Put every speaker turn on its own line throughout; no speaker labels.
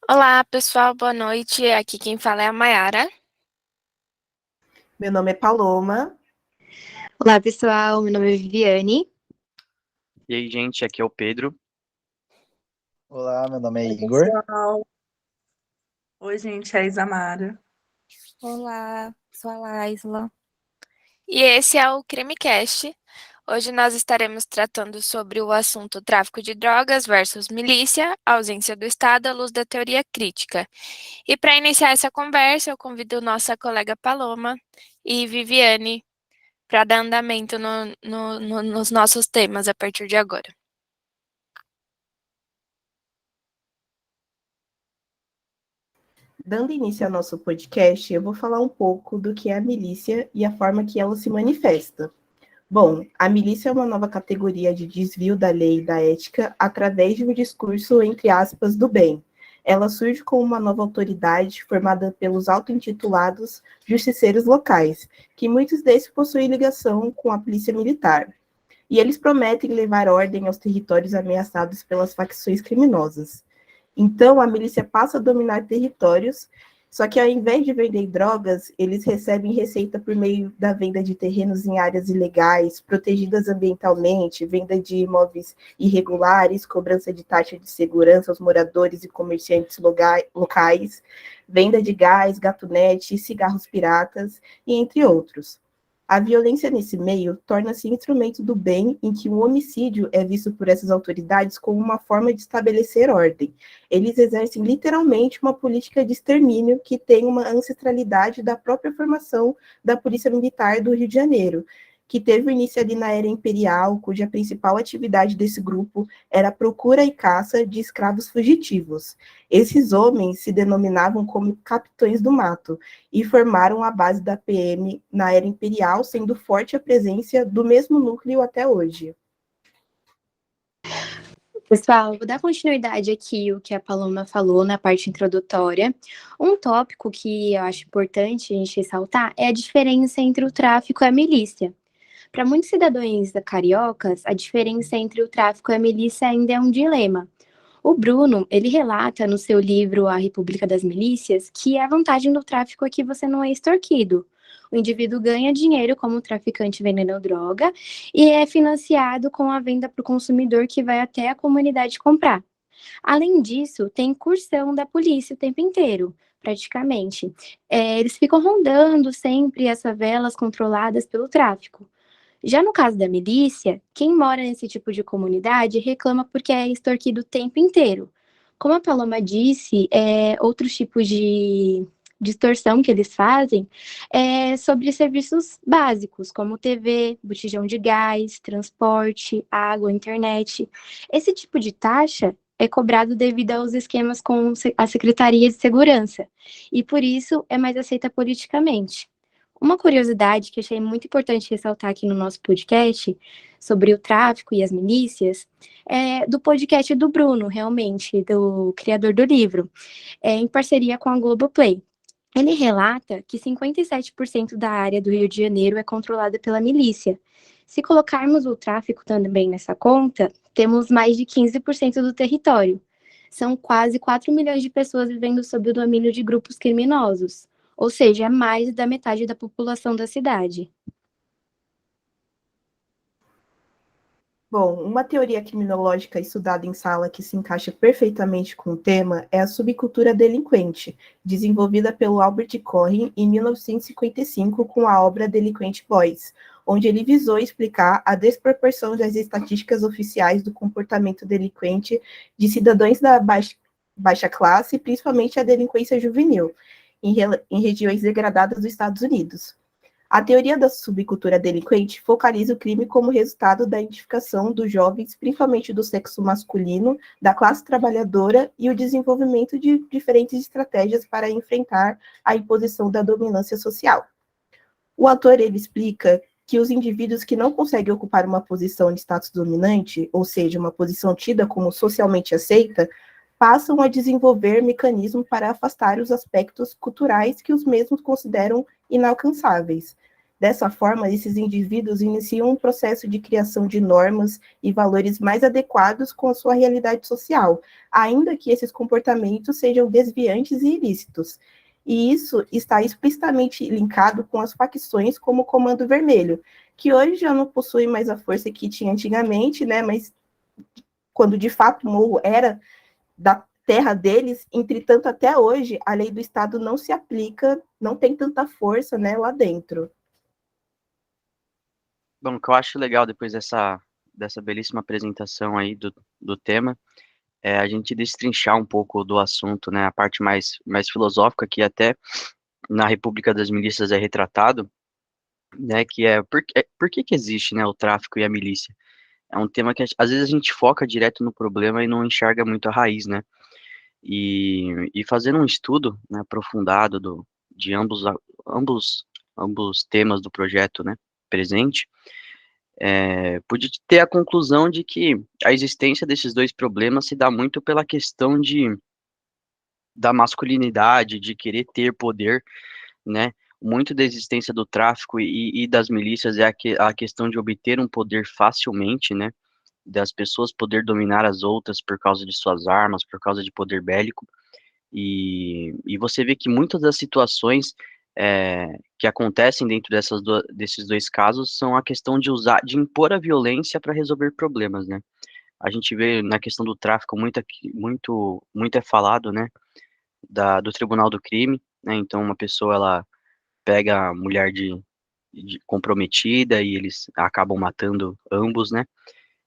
Olá, pessoal, boa noite. Aqui quem fala é a Mayara.
Meu nome é Paloma.
Olá, pessoal. Meu nome é Viviane.
E aí, gente, aqui é o Pedro.
Olá, meu nome é
Oi,
Igor.
pessoal. Oi, gente, é a Isamara.
Olá, sou a Laisla. E esse é o CrimeCast. Hoje nós estaremos tratando sobre o assunto tráfico de drogas versus milícia, ausência do Estado à luz da teoria crítica. E para iniciar essa conversa, eu convido nossa colega Paloma e Viviane para dar andamento nos nossos temas a partir de agora.
Dando início ao nosso podcast, eu vou falar um pouco do que é a milícia e a forma que ela se manifesta. Bom, a milícia é uma nova categoria de desvio da lei e da ética através de um discurso, entre aspas, do bem. Ela surge como uma nova autoridade formada pelos auto-intitulados justiceiros locais, que muitos desses possuem ligação com a polícia militar. E eles prometem levar ordem aos territórios ameaçados pelas facções criminosas. Então, a milícia passa a dominar territórios, só que ao invés de vender drogas, eles recebem receita por meio da venda de terrenos em áreas ilegais, protegidas ambientalmente, venda de imóveis irregulares, cobrança de taxa de segurança aos moradores e comerciantes locais, venda de gás, gatunete, cigarros piratas, e entre outros. A violência nesse meio torna-se instrumento do bem, em que o homicídio é visto por essas autoridades como uma forma de estabelecer ordem. Eles exercem literalmente uma política de extermínio que tem uma ancestralidade da própria formação da Polícia Militar do Rio de Janeiro, que teve início ali na era imperial, cuja principal atividade desse grupo era a procura e caça de escravos fugitivos. Esses homens se denominavam como capitães do mato e formaram a base da PM na era imperial, sendo forte a presença do mesmo núcleo até hoje.
Pessoal, vou dar continuidade aqui o que a Paloma falou na parte introdutória. Um tópico que eu acho importante a gente ressaltar é a diferença entre o tráfico e a milícia. Para muitos cidadãos cariocas, a diferença entre o tráfico e a milícia ainda é um dilema. O Bruno, ele relata no seu livro A República das Milícias que a vantagem do tráfico é que você não é extorquido. O indivíduo ganha dinheiro como traficante vendendo droga e é financiado com a venda para o consumidor que vai até a comunidade comprar. Além disso, tem incursão da polícia o tempo inteiro, praticamente. Eles ficam rondando sempre as favelas controladas pelo tráfico. Já no caso da milícia, quem mora nesse tipo de comunidade reclama porque é extorquido o tempo inteiro. Como a Paloma disse, outros tipos de extorsão que eles fazem é sobre serviços básicos, como TV, botijão de gás, transporte, água, internet. Esse tipo de taxa é cobrado devido aos esquemas com a Secretaria de Segurança, e por isso é mais aceita politicamente. Uma curiosidade que achei muito importante ressaltar aqui no nosso podcast sobre o tráfico e as milícias é do podcast do Bruno, realmente, do criador do livro, em parceria com a Globoplay. Ele relata que 57% da área do Rio de Janeiro é controlada pela milícia. Se colocarmos o tráfico também nessa conta, temos mais de 15% do território. São quase 4 milhões de pessoas vivendo sob o domínio de grupos criminosos, ou seja, é mais da metade da população da cidade.
Bom, uma teoria criminológica estudada em sala que se encaixa perfeitamente com o tema é a subcultura delinquente, desenvolvida pelo Albert Cohen em 1955 com a obra Delinquent Boys, onde ele visou explicar a desproporção das estatísticas oficiais do comportamento delinquente de cidadãos da baixa classe, principalmente a delinquência juvenil, em regiões degradadas dos Estados Unidos. A teoria da subcultura delinquente focaliza o crime como resultado da identificação dos jovens, principalmente do sexo masculino, da classe trabalhadora e o desenvolvimento de diferentes estratégias para enfrentar a imposição da dominância social. O autor ele explica que os indivíduos que não conseguem ocupar uma posição de status dominante, ou seja, uma posição tida como socialmente aceita, passam a desenvolver mecanismos para afastar os aspectos culturais que os mesmos consideram inalcançáveis. Dessa forma, esses indivíduos iniciam um processo de criação de normas e valores mais adequados com a sua realidade social, ainda que esses comportamentos sejam desviantes e ilícitos. E isso está explicitamente linkado com as facções como o Comando Vermelho, que hoje já não possui mais a força que tinha antigamente, né? Mas quando de fato o morro era da terra deles, entretanto, até hoje, a lei do Estado não se aplica, não tem tanta força, né, lá dentro.
Bom, o que eu acho legal depois dessa belíssima apresentação aí do tema é a gente destrinchar um pouco do assunto, né? A parte mais filosófica que até na República das Milícias é retratado, né? Que é por que que existe, né, o tráfico e a milícia? É um tema que às vezes a gente foca direto no problema e não enxerga muito a raiz, né? E fazendo um estudo, né, aprofundado de ambos, ambos temas do projeto, né, presente, pude ter a conclusão de que a existência desses dois problemas se dá muito pela questão da masculinidade, de querer ter poder, né? Muito da existência do tráfico e das milícias é a questão de obter um poder facilmente, né? Das pessoas poder dominar as outras por causa de suas armas, por causa de poder bélico. E você vê que muitas das situações que acontecem dentro desses dois casos são a questão de impor a violência para resolver problemas, né? A gente vê na questão do tráfico muito é falado, né? Do Tribunal do Crime, né? Então uma pessoa ela pega a mulher de comprometida e eles acabam matando ambos, né?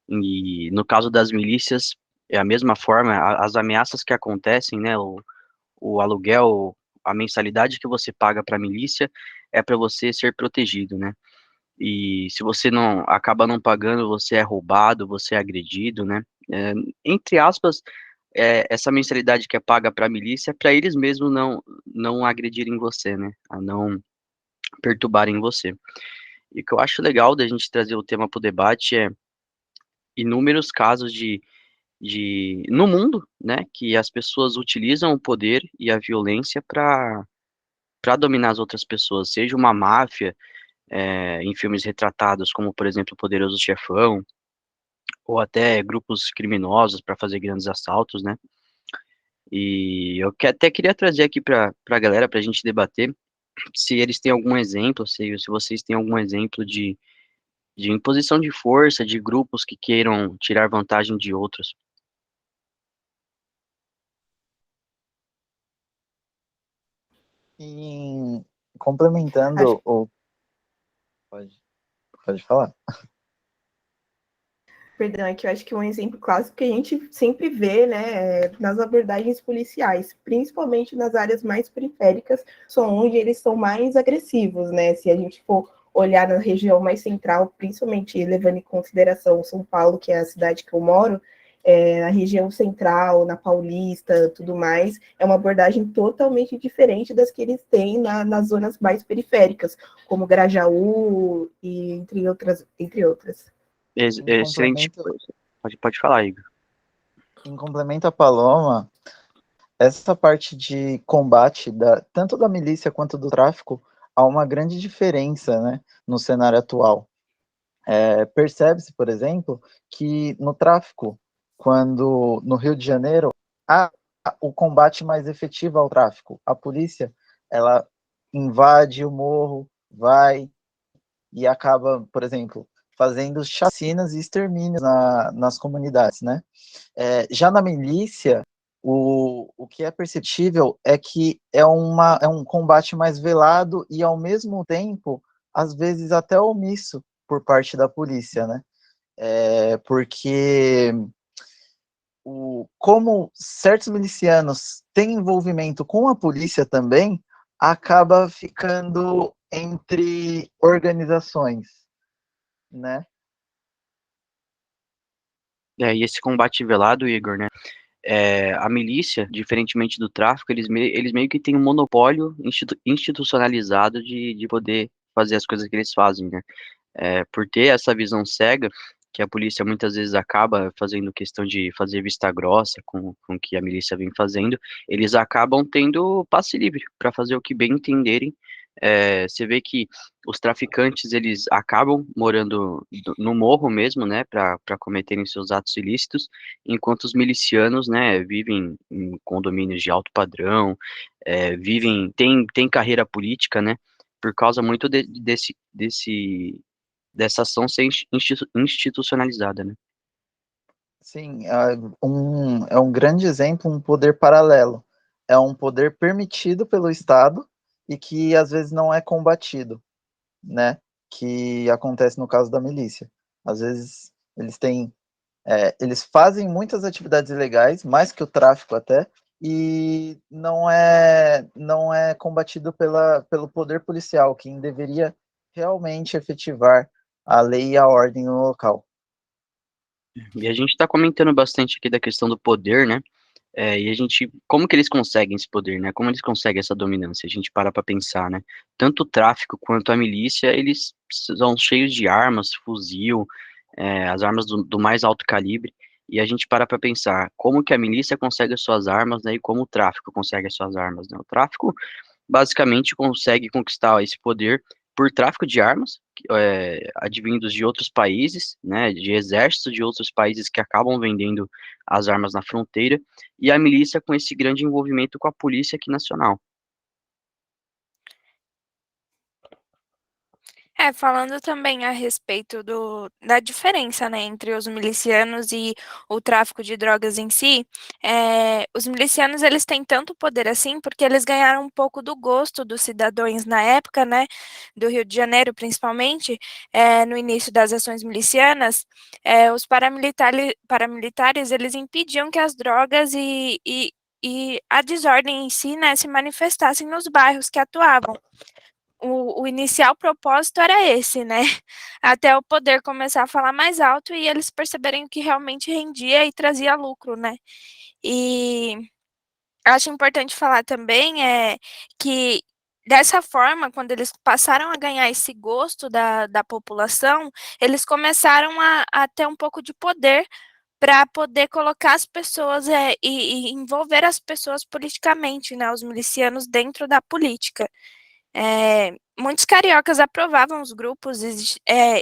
E no caso das milícias é a mesma forma, as ameaças que acontecem, né? O aluguel, a mensalidade que você paga para a milícia é para você ser protegido, né? E se você não acaba não pagando, você é roubado, você é agredido, né? É, entre aspas, essa mensalidade que é paga para a milícia é para eles mesmos não agredirem você, né? A não perturbarem você. E o que eu acho legal da gente trazer o tema para o debate é inúmeros casos no mundo, né, que as pessoas utilizam o poder e a violência para dominar as outras pessoas, seja uma máfia, em filmes retratados, como por exemplo o Poderoso Chefão, ou até grupos criminosos para fazer grandes assaltos, né? E eu até queria trazer aqui para a galera, para a gente debater, se eles têm algum exemplo, se vocês têm algum exemplo de imposição de força, de grupos que queiram tirar vantagem de outros.
E
Acho,
complementando o. Pode, pode falar.
perdão, é que eu acho que um exemplo clássico que a gente sempre vê, né, nas abordagens policiais, principalmente nas áreas mais periféricas, são onde eles são mais agressivos, né? Se a gente for olhar na região mais central, principalmente levando em consideração São Paulo, que é a cidade que eu moro, na região central, na Paulista, tudo mais, é uma abordagem totalmente diferente das que eles têm nas zonas mais periféricas, como Grajaú e entre outras.
Em
Excelente.
complemento,
Pode falar, Igor.
em complemento à Paloma, essa parte de combate tanto da milícia quanto do tráfico há uma grande diferença, né, no cenário atual. Percebe-se, por exemplo, que no tráfico, quando no Rio de Janeiro, há o combate mais efetivo ao tráfico. A polícia, ela invade o morro, vai e acaba, por exemplo, fazendo chacinas e extermínios nas comunidades, né? Já na milícia, o que é perceptível é que é um combate mais velado e, ao mesmo tempo, às vezes até omisso por parte da polícia, né? Porque como certos milicianos têm envolvimento com a polícia também, acaba ficando entre organizações, né?
E esse combate velado, Igor, né? A milícia, diferentemente do tráfico, eles meio que têm um monopólio institucionalizado de poder fazer as coisas que eles fazem, né? Por ter essa visão cega, que a polícia muitas vezes acaba fazendo questão de fazer vista grossa com o que a milícia vem fazendo, eles acabam tendo passe livre para fazer o que bem entenderem, Você vê que os traficantes, eles acabam morando no morro mesmo, né, para cometerem seus atos ilícitos, enquanto os milicianos, né, vivem em condomínios de alto padrão, tem carreira política, né, por causa muito dessa ação ser institucionalizada, né.
Sim, é um grande exemplo, um poder paralelo. É um poder permitido pelo Estado e que às vezes não é combatido, né? Que acontece no caso da milícia. Às vezes eles fazem muitas atividades ilegais, mais que o tráfico até, e não é combatido pelo poder policial, quem deveria realmente efetivar a lei e a ordem no local.
E a gente está comentando bastante aqui da questão do poder, né? Como que eles conseguem esse poder, né? Como eles conseguem essa dominância? A gente para pensar, né? Tanto o tráfico quanto a milícia, eles são cheios de armas, fuzil, as armas do mais alto calibre, e a gente para pensar como que a milícia consegue as suas armas, né? E como o tráfico consegue as suas armas, né? O tráfico basicamente consegue conquistar esse poder por tráfico de armas, advindos de outros países, né, de exércitos de outros países que acabam vendendo as armas na fronteira, e a milícia com esse grande envolvimento com a polícia aqui nacional.
Falando também a respeito da diferença, né, entre os milicianos e o tráfico de drogas em si, os milicianos, eles têm tanto poder assim porque eles ganharam um pouco do gosto dos cidadãos na época, né, do Rio de Janeiro, principalmente, no início das ações milicianas, os paramilitares, eles impediam que as drogas e a desordem em si, né, se manifestassem nos bairros que atuavam. O inicial propósito era esse, né? Até o poder começar a falar mais alto e eles perceberem o que realmente rendia e trazia lucro, né? E acho importante falar também que dessa forma, quando eles passaram a ganhar esse gosto da população, eles começaram a ter um pouco de poder para poder colocar as pessoas e envolver as pessoas politicamente, né? Os milicianos dentro da política. Muitos cariocas aprovavam os grupos,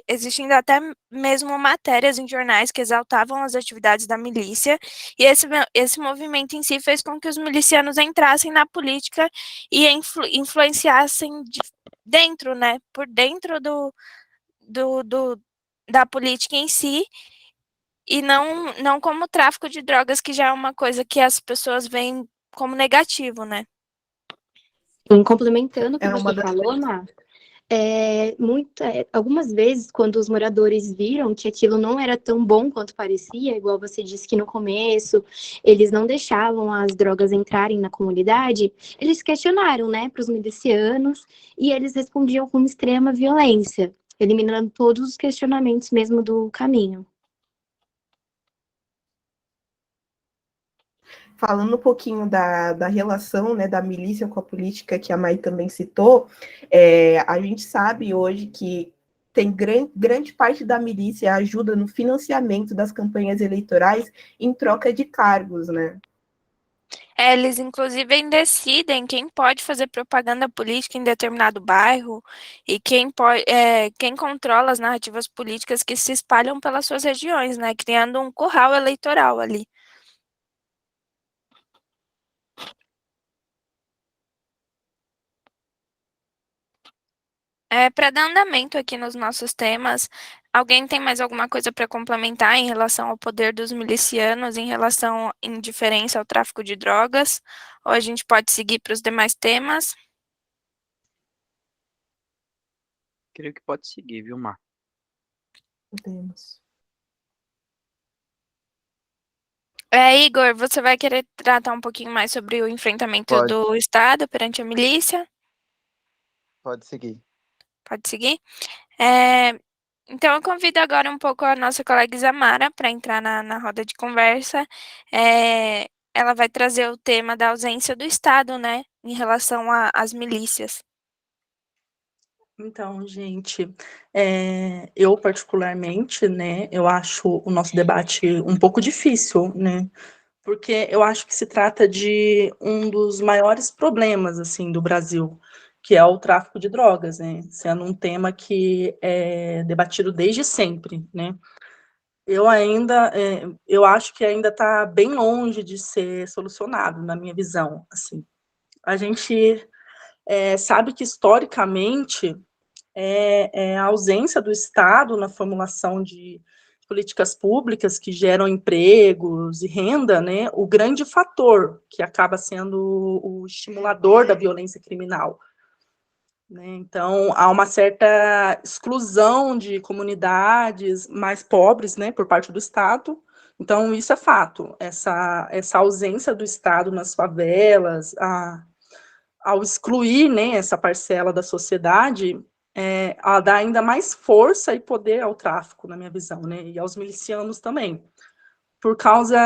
existindo até mesmo matérias em jornais que exaltavam as atividades da milícia, e esse movimento em si fez com que os milicianos entrassem na política e influenciassem dentro, né, por dentro do, do- da política em si, e não como o tráfico de drogas, que já é uma coisa que as pessoas veem como negativo, né?
Complementando o que
É uma
você
das
falou, Má, algumas vezes, quando os moradores viram que aquilo não era tão bom quanto parecia, igual você disse que no começo eles não deixavam as drogas entrarem na comunidade, eles questionaram, né, para os milicianos e eles respondiam com extrema violência, eliminando todos os questionamentos mesmo do caminho.
Falando um pouquinho da relação, né, da milícia com a política, que a Mai também citou, a gente sabe hoje que tem grande parte da milícia ajuda no financiamento das campanhas eleitorais em troca de cargos, né?
Eles, inclusive, decidem quem pode fazer propaganda política em determinado bairro e quem controla as narrativas políticas que se espalham pelas suas regiões, né? Criando um curral eleitoral ali. Para dar andamento aqui nos nossos temas, alguém tem mais alguma coisa para complementar em relação ao poder dos milicianos, em relação em diferença ao tráfico de drogas? Ou a gente pode seguir para os demais temas?
Creio que pode seguir, viu, Mar?
Podemos.
Igor, você vai querer tratar um pouquinho mais sobre o enfrentamento
Pode,
do Estado perante a milícia?
pode seguir.
Pode seguir? É, então, eu convido agora um pouco a nossa colega Isamara para entrar na roda de conversa. Ela vai trazer o tema da ausência do Estado, né, em relação às milícias.
Então, gente, eu particularmente, né, eu acho o nosso debate um pouco difícil, né, porque eu acho que se trata de um dos maiores problemas, assim, do Brasil, que é o tráfico de drogas, né? Sendo um tema que é debatido desde sempre, né? Eu acho que ainda está bem longe de ser solucionado, na minha visão, assim. A gente sabe que, historicamente, a ausência do Estado na formulação de políticas públicas que geram empregos e renda, né, o grande fator que acaba sendo o estimulador da violência criminal. Né? Então, há uma certa exclusão de comunidades mais pobres, né, por parte do Estado. Então, isso é fato. Essa ausência do Estado nas favelas, ao excluir, né, essa parcela da sociedade, ela dá ainda mais força e poder ao tráfico, na minha visão, né, e aos milicianos também. Por causa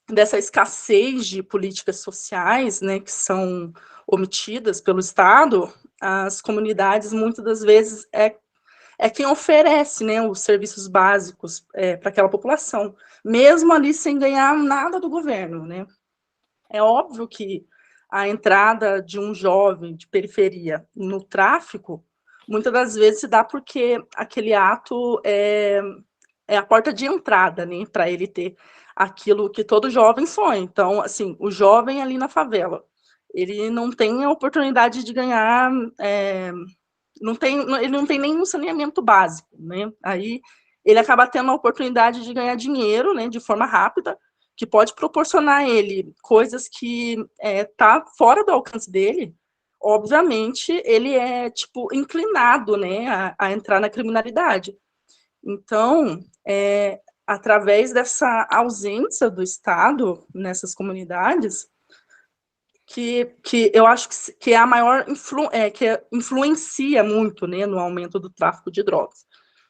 dessa escassez de políticas sociais, né, que são omitidas pelo Estado, as comunidades, muitas das vezes, quem oferece, né, os serviços básicos para aquela população, mesmo ali sem ganhar nada do governo, né. É óbvio que a entrada de um jovem de periferia no tráfico, muitas das vezes se dá porque aquele ato é a porta de entrada, né, para ele ter aquilo que todo jovem sonha. Então, assim, o jovem ali na favela, ele não tem a oportunidade de ganhar, ele não tem nenhum saneamento básico, né? Aí ele acaba tendo a oportunidade de ganhar dinheiro, né, de forma rápida, que pode proporcionar a ele coisas que tá fora do alcance dele. Obviamente, ele é, tipo, inclinado, né, a entrar na criminalidade. Então, através dessa ausência do Estado nessas comunidades, que eu acho que é a maior que influencia muito, né, no aumento do tráfico de drogas.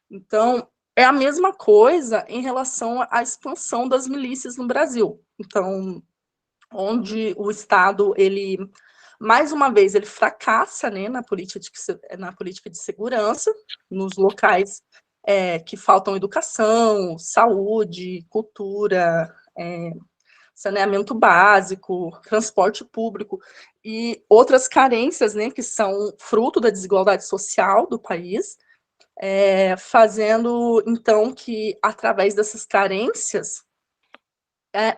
Então, é a mesma coisa em relação à expansão das milícias no Brasil. Então, onde o Estado, ele, mais uma vez, ele fracassa, né, na política de segurança, nos locais que faltam educação, saúde, cultura, saneamento básico, transporte público e outras carências, né, que são fruto da desigualdade social do país, fazendo, então, que, através dessas carências,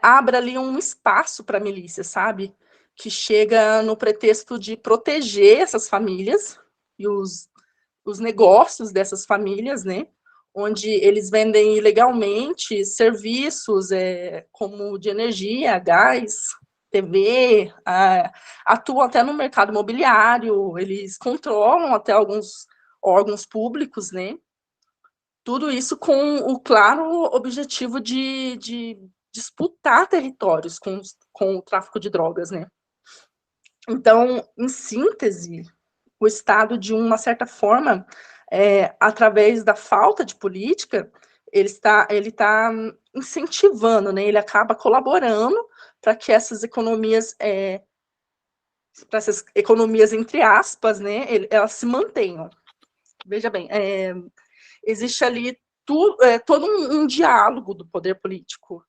abra ali um espaço para a milícia, sabe? Que chega no pretexto de proteger essas famílias e os negócios dessas famílias, né? Onde eles vendem ilegalmente serviços como de energia, gás, TV, atuam até no mercado imobiliário, eles controlam até alguns órgãos públicos, né? Tudo isso com o claro objetivo de disputar territórios com o tráfico de drogas, né? Então, em síntese, o Estado, de uma certa forma, através da falta de política, ele está incentivando, né? Ele acaba colaborando para que essas economias, entre aspas, né, elas se mantenham. Veja bem, existe ali todo um diálogo do poder político,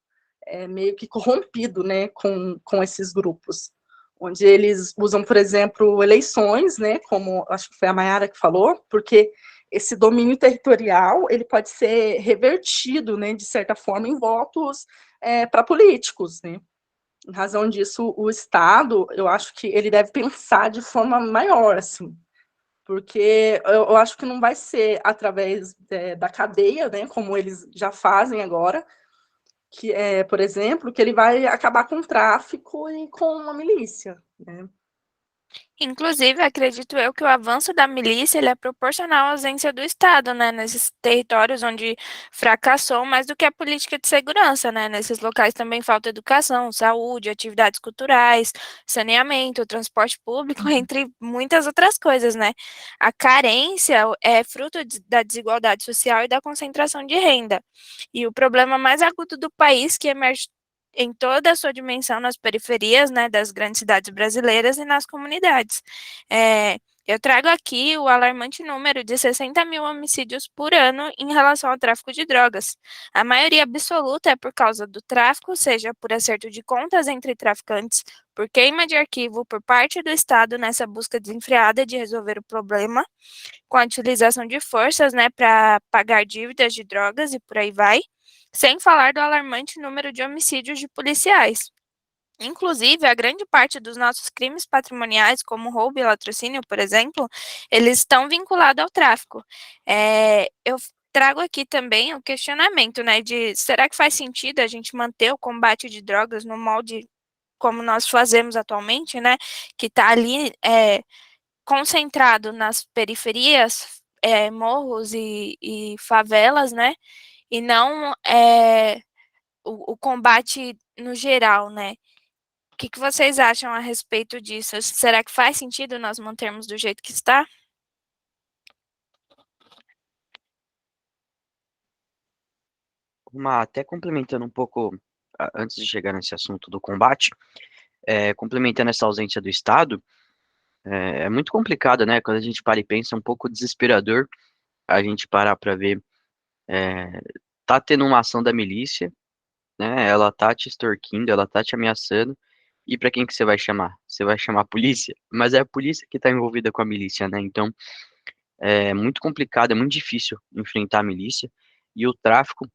meio que corrompido, né, com esses grupos, onde eles usam, por exemplo, eleições, né, como acho que foi a Mayara que falou, porque esse domínio territorial ele pode ser revertido, né, de certa forma, em votos para políticos, né. Em razão disso, o Estado, eu acho que ele deve pensar de forma maior, assim, porque eu acho que não vai ser através da cadeia, né, como eles já fazem agora, que por exemplo, que ele vai acabar com o tráfico e com a milícia, né?
Inclusive, acredito eu que o avanço da milícia ele é proporcional à ausência do Estado, né, nesses territórios onde fracassou mais do que a política de segurança, né, nesses locais também falta educação, saúde, atividades culturais, saneamento, transporte público, entre muitas outras coisas, né. A carência é fruto da desigualdade social e da concentração de renda. E o problema mais agudo do país que emerge em toda a sua dimensão nas periferias, né, das grandes cidades brasileiras e nas comunidades. É, Eu trago aqui o alarmante número de 60 mil homicídios por ano em relação ao tráfico de drogas. A maioria absoluta é por causa do tráfico, seja por acerto de contas entre traficantes, por queima de arquivo por parte do Estado nessa busca desenfreada de resolver o problema, com a utilização de forças, né, para pagar dívidas de drogas e por aí vai, sem falar do alarmante número de homicídios de policiais. Inclusive, a grande parte dos nossos crimes patrimoniais, como roubo e latrocínio, por exemplo, eles estão vinculados ao tráfico. Eu trago aqui também o questionamento, né, de será que faz sentido a gente manter o combate de drogas no molde como nós fazemos atualmente, né, que está ali concentrado nas periferias, morros e favelas, né, e não o combate no geral, né? O que vocês acham a respeito disso? Será que faz sentido nós mantermos do jeito que está?
Até complementando um pouco, antes de chegar nesse assunto do combate, complementando essa ausência do Estado, é muito complicado, né? Quando a gente para e pensa, é um pouco desesperador a gente parar para ver, é, tá tendo uma ação da milícia, né? Ela tá te extorquindo, ela tá te ameaçando, e para quem que você vai chamar? Você vai chamar a polícia? Mas é a polícia que tá envolvida com a milícia, né? Então, é muito complicado, é muito difícil enfrentar a milícia, e o tráfico,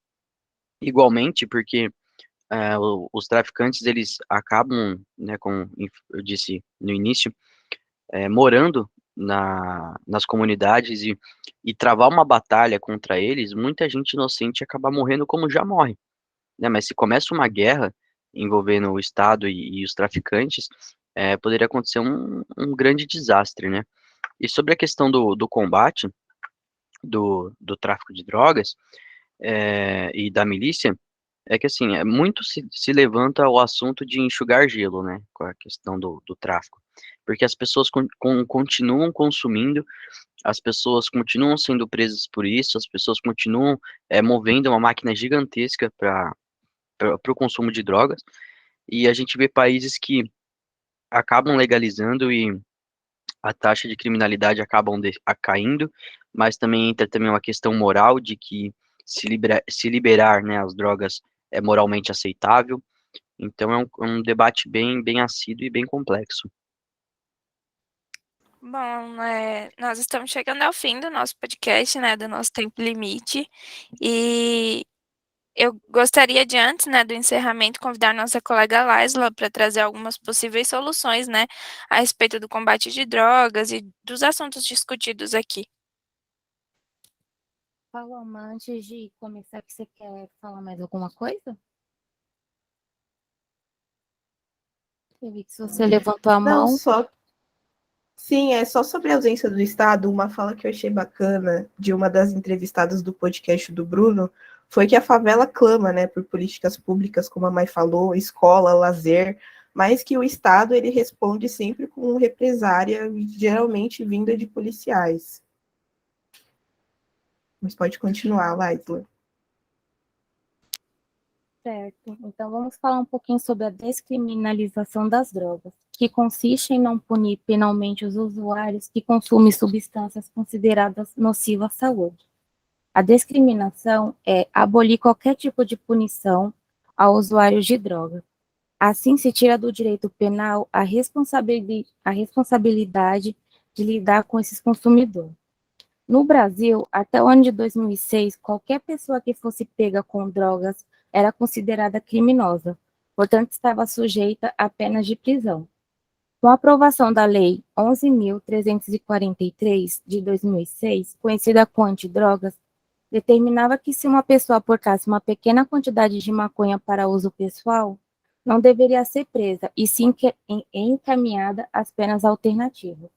igualmente, porque os traficantes eles acabam, né, como eu disse no início, morando nas comunidades e travar uma batalha contra eles, muita gente inocente acaba morrendo como já morre, né? Mas se começa uma guerra envolvendo o Estado e os traficantes, poderia acontecer um grande desastre, né? E sobre a questão do combate do tráfico de drogas e da milícia, é que assim, muito se levanta o assunto de enxugar gelo, né, com a questão do tráfico, porque as pessoas continuam consumindo, as pessoas continuam sendo presas por isso, as pessoas continuam movendo uma máquina gigantesca para o consumo de drogas, e a gente vê países que acabam legalizando e a taxa de criminalidade caindo, mas também entra também uma questão moral de que se liberar, né, as drogas é moralmente aceitável. Então é um debate bem assíduo e bem complexo.
Bom, nós estamos chegando ao fim do nosso podcast, né, do nosso tempo limite, e eu gostaria de, antes, né, do encerramento, convidar nossa colega Laisla para trazer algumas possíveis soluções, né, a respeito do combate de drogas e dos assuntos discutidos aqui.
Paloma, antes de começar, você quer falar mais alguma coisa? Eu vi que você levantou a
Não,
mão.
sim, é só sobre a ausência do Estado. Uma fala que eu achei bacana de uma das entrevistadas do podcast do Bruno foi que a favela clama, né, por políticas públicas, como a Mai falou, escola, lazer, mas que o Estado ele responde sempre com represária, geralmente vinda de policiais. Mas pode continuar, Laisla.
Certo. Então, vamos falar um pouquinho sobre a descriminalização das drogas, que consiste em não punir penalmente os usuários que consumem substâncias consideradas nocivas à saúde. A discriminação é abolir qualquer tipo de punição a usuários de drogas. Assim, se tira do direito penal a responsabilidade de lidar com esses consumidores. No Brasil, até o ano de 2006, qualquer pessoa que fosse pega com drogas era considerada criminosa, portanto, estava sujeita a penas de prisão. Com a aprovação da Lei 11.343, de 2006, conhecida como antidrogas, determinava que se uma pessoa portasse uma pequena quantidade de maconha para uso pessoal, não deveria ser presa, e sim encaminhada às penas alternativas.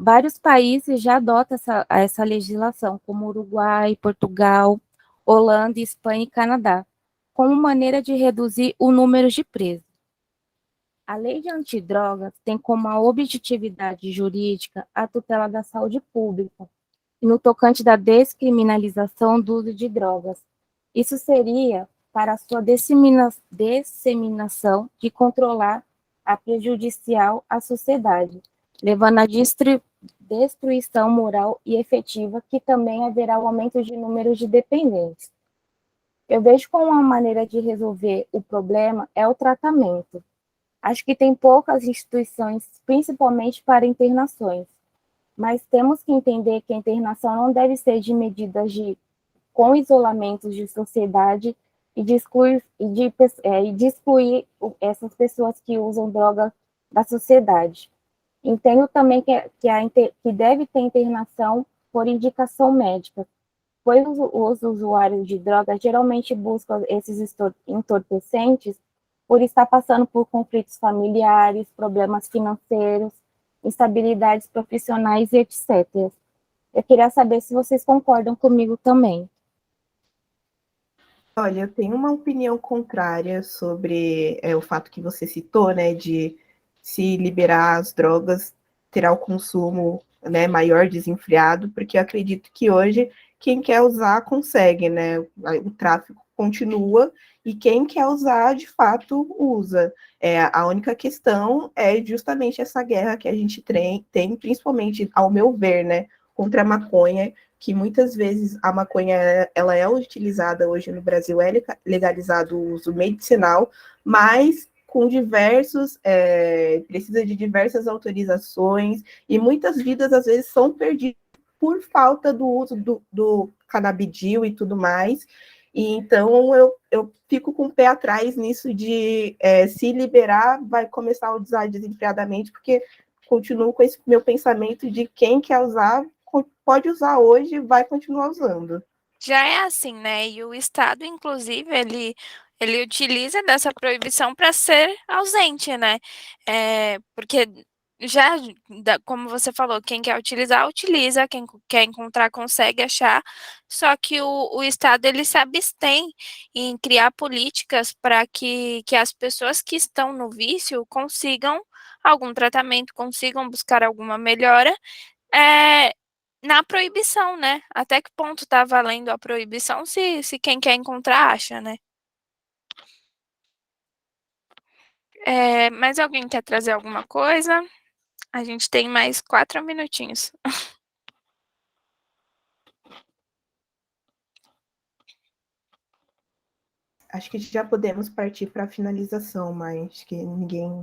Vários países já adotam essa legislação, como Uruguai, Portugal, Holanda, Espanha e Canadá, como maneira de reduzir o número de presos. A lei de antidrogas tem como objetividade jurídica a tutela da saúde pública, e no tocante da descriminalização do uso de drogas. Isso seria para a sua disseminação de controlar a prejudicial à sociedade, levando à destruição moral e efetiva, que também haverá o aumento de números de dependentes. Eu vejo como uma maneira de resolver o problema é o tratamento. Acho que tem poucas instituições, principalmente para internações, mas temos que entender que a internação não deve ser de medidas com isolamentos de sociedade e de excluir essas pessoas que usam droga da sociedade. Entendo também que deve ter internação por indicação médica, pois os usuários de drogas geralmente buscam esses entorpecentes por estar passando por conflitos familiares, problemas financeiros, instabilidades profissionais e etc. Eu queria saber se vocês concordam comigo também.
Olha, eu tenho uma opinião contrária sobre o fato que você citou, né, de se liberar as drogas, terá o consumo, né, maior desenfreado, porque eu acredito que hoje quem quer usar consegue, né, o tráfico continua e quem quer usar, de fato, usa. A única questão é justamente essa guerra que a gente tem, principalmente, ao meu ver, né, contra a maconha, que muitas vezes a maconha ela é utilizada hoje no Brasil, é legalizado o uso medicinal, mas com precisa de diversas autorizações, e muitas vidas, às vezes, são perdidas por falta do uso do canabidiol e tudo mais, e então eu fico com o pé atrás nisso de se liberar, vai começar a usar desenfreadamente, porque continuo com esse meu pensamento de quem quer usar, pode usar hoje, vai continuar usando.
Já é assim, né? E o Estado, inclusive, ele utiliza dessa proibição para ser ausente, né? Porque já, como você falou, quem quer utilizar, utiliza, quem quer encontrar, consegue achar, só que o Estado, ele se abstém em criar políticas para que as pessoas que estão no vício consigam algum tratamento, consigam buscar alguma melhora, é, na proibição, né? Até que ponto tá valendo a proibição se quem quer encontrar acha, né? Mais alguém quer trazer alguma coisa? A gente tem mais 4 minutinhos.
Acho que já podemos partir para a finalização, mas que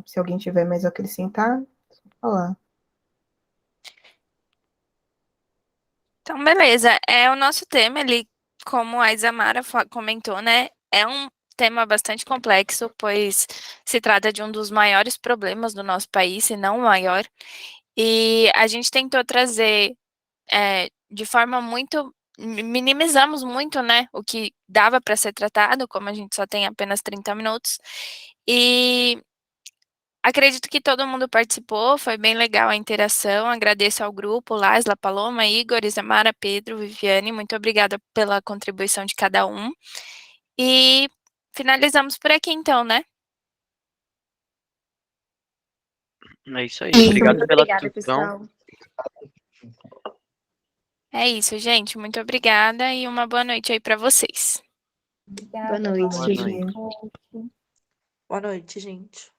se alguém tiver mais a acrescentar, falar.
Então, beleza. O nosso tema, ele, como a Isamara comentou, né? É um tema bastante complexo, pois se trata de um dos maiores problemas do nosso país, se não o maior. E a gente tentou trazer de forma muito. Minimizamos muito, né? O que dava para ser tratado, como a gente só tem apenas 30 minutos. E acredito que todo mundo participou, foi bem legal a interação. Agradeço ao grupo, Laisla, Paloma, Igor, Isamara, Pedro, Viviane. Muito obrigada pela contribuição de cada um. E finalizamos por aqui, então, né?
É isso aí.
Isso,
Obrigado
muito
pela
obrigada,
atenção.
pessoal.
É isso, gente. Muito obrigada e uma boa noite aí para vocês.
Boa noite.
Boa noite.
Boa noite, gente.